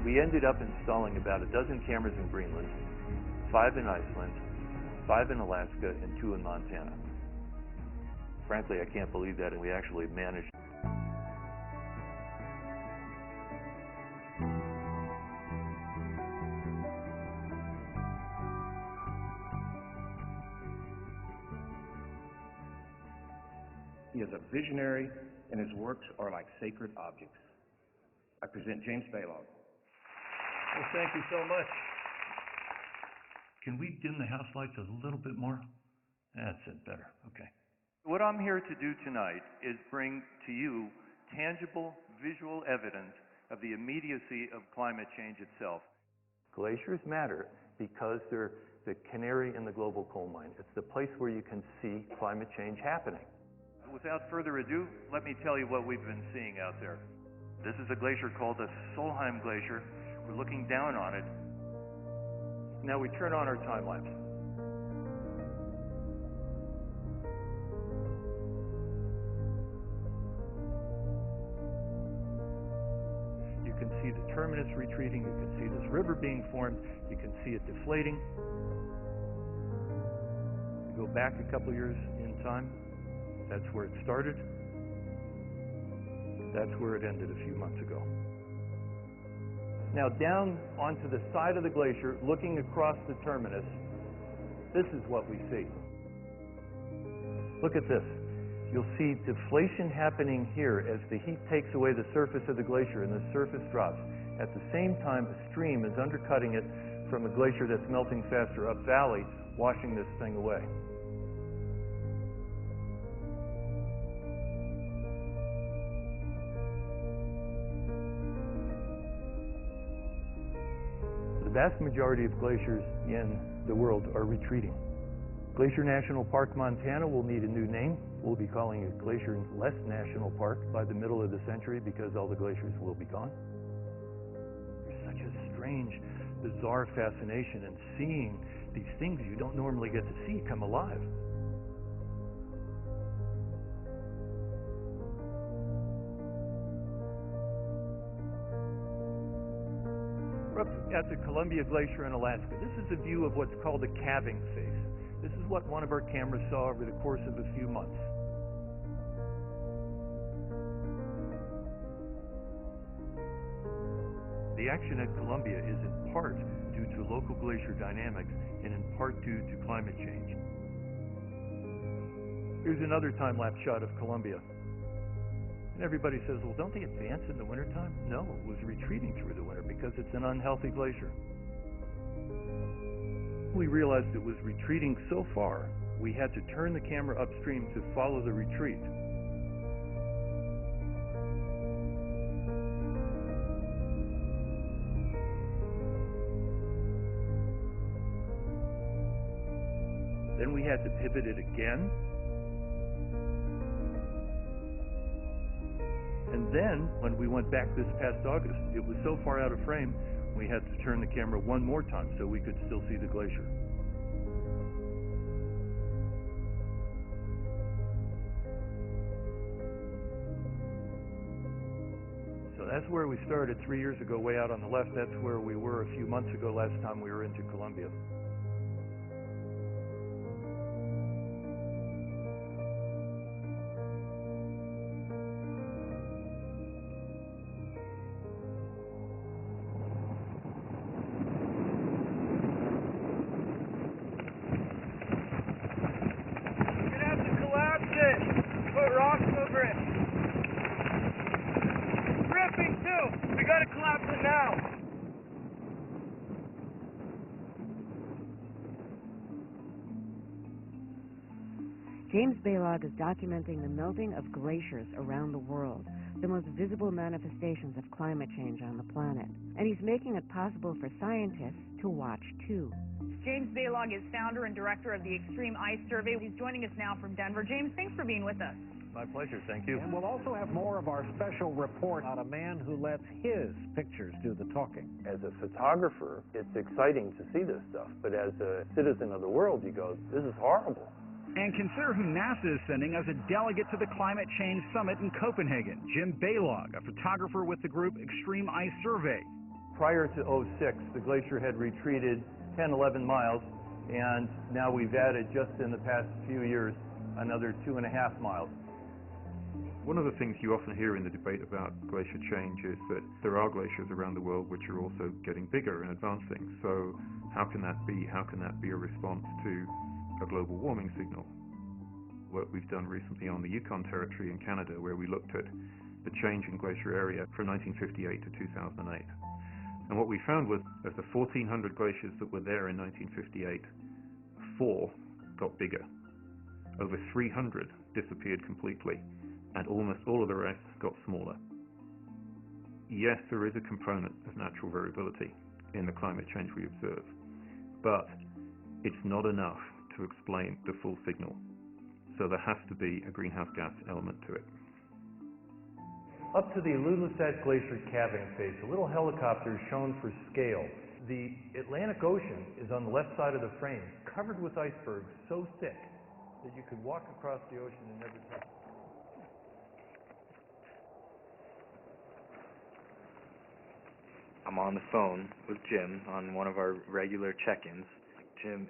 We ended up installing about a dozen cameras in Greenland, 5 in Iceland, 5 in Alaska, and 2 in Montana. Frankly, I can't believe that, and we actually managed. He is a visionary, and his works are like sacred objects. I present James Balog. Well, thank you so much. Can we dim the house lights a little bit more? That's it, better, okay. What I'm here to do tonight is bring to you tangible visual evidence of the immediacy of climate change itself. Glaciers matter because they're the canary in the global coal mine. It's the place where you can see climate change happening. Without further ado, let me tell you what we've been seeing out there. This is a glacier called the Solheim Glacier. We're looking down on it. Now we turn on our time lapse. You can see the terminus retreating. You can see this river being formed. You can see it deflating. You go back a couple years in time. That's where it started. That's where it ended a few months ago. Now down onto the side of the glacier, looking across the terminus, this is what we see. Look at this. You'll see deflation happening here as the heat takes away the surface of the glacier and the surface drops. At the same time, a stream is undercutting it from a glacier that's melting faster up valley, washing this thing away. The vast majority of glaciers in the world are retreating. Glacier National Park, Montana will need a new name. We'll be calling it Glacier-less National Park by the middle of the century because all the glaciers will be gone. There's such a strange, bizarre fascination in seeing these things you don't normally get to see come alive. We're up at the Columbia Glacier in Alaska. This is a view of what's called a calving phase. This is what one of our cameras saw over the course of a few months. The action at Columbia is in part due to local glacier dynamics and in part due to climate change. Here's another time-lapse shot of Columbia. And everybody says, well, don't they advance in the wintertime? No, it was retreating through the winter because it's an unhealthy glacier. We realized it was retreating so far, we had to turn the camera upstream to follow the retreat. Then we had to pivot it again. And then, when we went back this past August, it was so far out of frame, we had to turn the camera one more time so we could still see the glacier. So that's where we started 3 years ago, way out on the left. That's where we were a few months ago, last time we were into Columbia. Put rocks over it. It's ripping too. We gotta collapse it now. James Balog is documenting the melting of glaciers around the world, the most visible manifestations of climate change on the planet. And he's making it possible for scientists to watch too. James Balog is founder and director of the Extreme Ice Survey. He's joining us now from Denver. James, thanks for being with us. My pleasure, thank you. And we'll also have more of our special report on a man who lets his pictures do the talking. As a photographer, it's exciting to see this stuff, but as a citizen of the world, you go, this is horrible. And consider who NASA is sending as a delegate to the Climate Change Summit in Copenhagen. Jim Balog, a photographer with the group Extreme Ice Survey. Prior to '06, the glacier had retreated 10, 11 miles, and now we've added, just in the past few years, another 2.5 miles. One of the things you often hear in the debate about glacier change is that there are glaciers around the world which are also getting bigger and advancing. So how can that be? How can that be a response to a global warming signal? Work we've done recently on the Yukon Territory in Canada, where we looked at the change in glacier area from 1958 to 2008. And what we found was, of the 1,400 glaciers that were there in 1958, 4 got bigger. Over 300 disappeared completely, and almost all of the rest got smaller. Yes, there is a component of natural variability in the climate change we observe, but it's not enough to explain the full signal. So there has to be a greenhouse gas element to it. Up to the Ilulissat Glacier calving face, a little helicopter is shown for scale. The Atlantic Ocean is on the left side of the frame, covered with icebergs so thick that you could walk across the ocean and never touch it. I'm on the phone with Jim on one of our regular check-ins. Jim,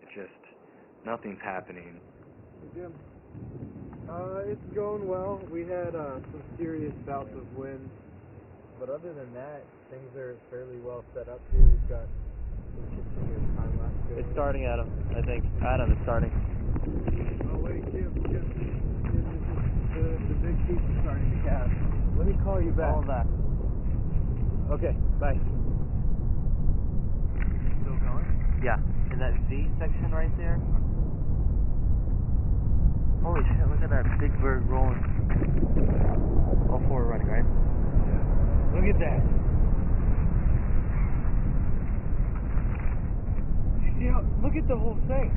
nothing's happening. Jim, it's going well. We had some serious bouts of wind, but other than that, things are fairly well set up here. We've got some continuous time lapse going. It's starting, Adam. I think. Adam, it's starting. Oh wait, Jim, this is the big piece is starting to calve. Let me call you back. All of that. Okay, bye. Still going? Yeah. In that V section right there. Holy shit, look at that big bird rolling. All 4 are running, right? Look at that. You know, look at the whole thing.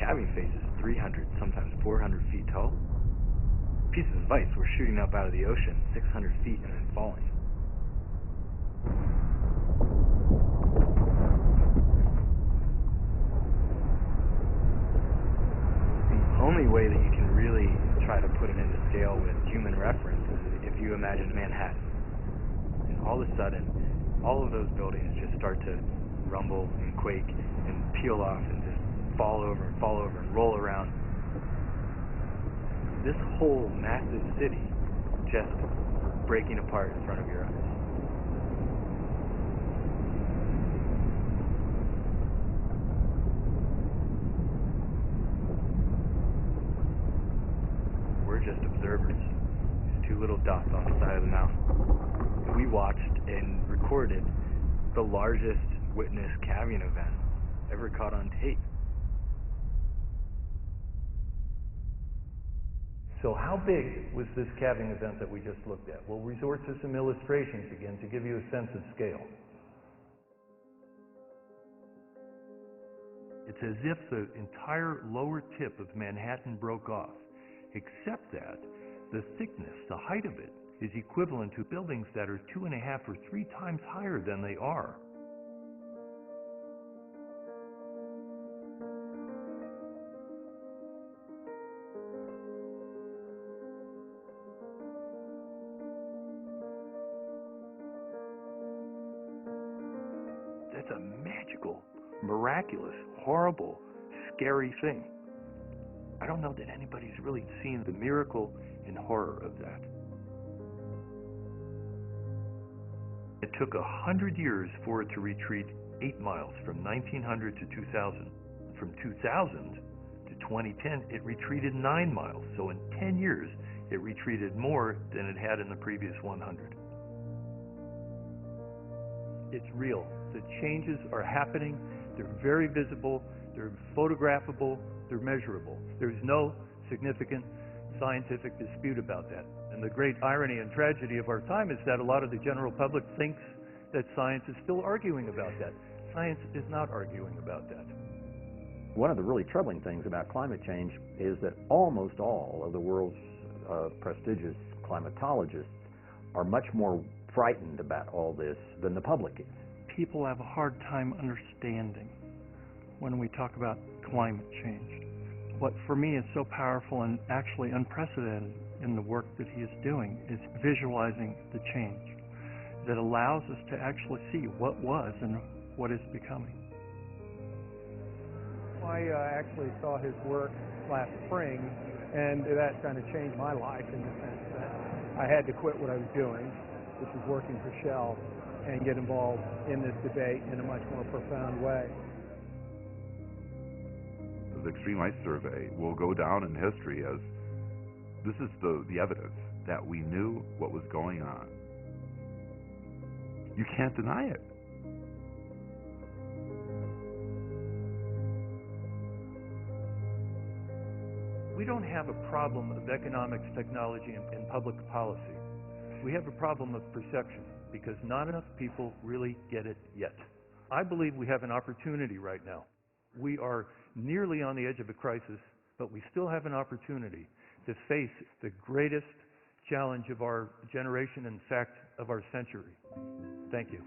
Calving face is 300, sometimes 400 feet tall. Pieces of ice were shooting up out of the ocean 600 feet and then falling. The only way that you can really try to put it into scale with human reference is if you imagine Manhattan. And all of a sudden, all of those buildings just start to rumble and quake and peel off and just fall over and roll around. This whole massive city just breaking apart in front of your eyes. We're just observers, these 2 little dots on the side of the mountain. We watched and recorded the largest witness calving event ever caught on tape. So how big was this calving event that we just looked at? We'll resort to some illustrations again to give you a sense of scale. It's as if the entire lower tip of Manhattan broke off. except that the thickness, the height of it, is equivalent to buildings that are 2.5 or 3 times higher than they are. That's a magical, miraculous, horrible, scary thing. I don't know that anybody's really seen the miracle and horror of that. It took 100 years for it to retreat 8 miles from 1900 to 2000. From 2000 to 2010, it retreated 9 miles. So in 10 years, it retreated more than it had in the previous 100. It's real. The changes are happening. They're very visible. They're photographable. They're measurable. There's no significant scientific dispute about that. And the great irony and tragedy of our time is that a lot of the general public thinks that science is still arguing about that. Science is not arguing about that. One of the really troubling things about climate change is that almost all of the world's prestigious climatologists are much more frightened about all this than the public is. People have a hard time understanding when we talk about climate change. What for me is so powerful and actually unprecedented in the work that he is doing is visualizing the change that allows us to actually see what was and what is becoming. I actually saw his work last spring, and that kind of changed my life in the sense that I had to quit what I was doing, which was working for Shell, and get involved in this debate in a much more profound way. The Extreme Ice Survey will go down in history as this is the evidence that we knew what was going on. You can't deny it. We don't have a problem of economics, technology, and public policy. We have a problem of perception because not enough people really get it yet. I believe we have an opportunity right now. We are nearly on the edge of a crisis, but we still have an opportunity to face the greatest challenge of our generation, in fact, of our century. Thank you.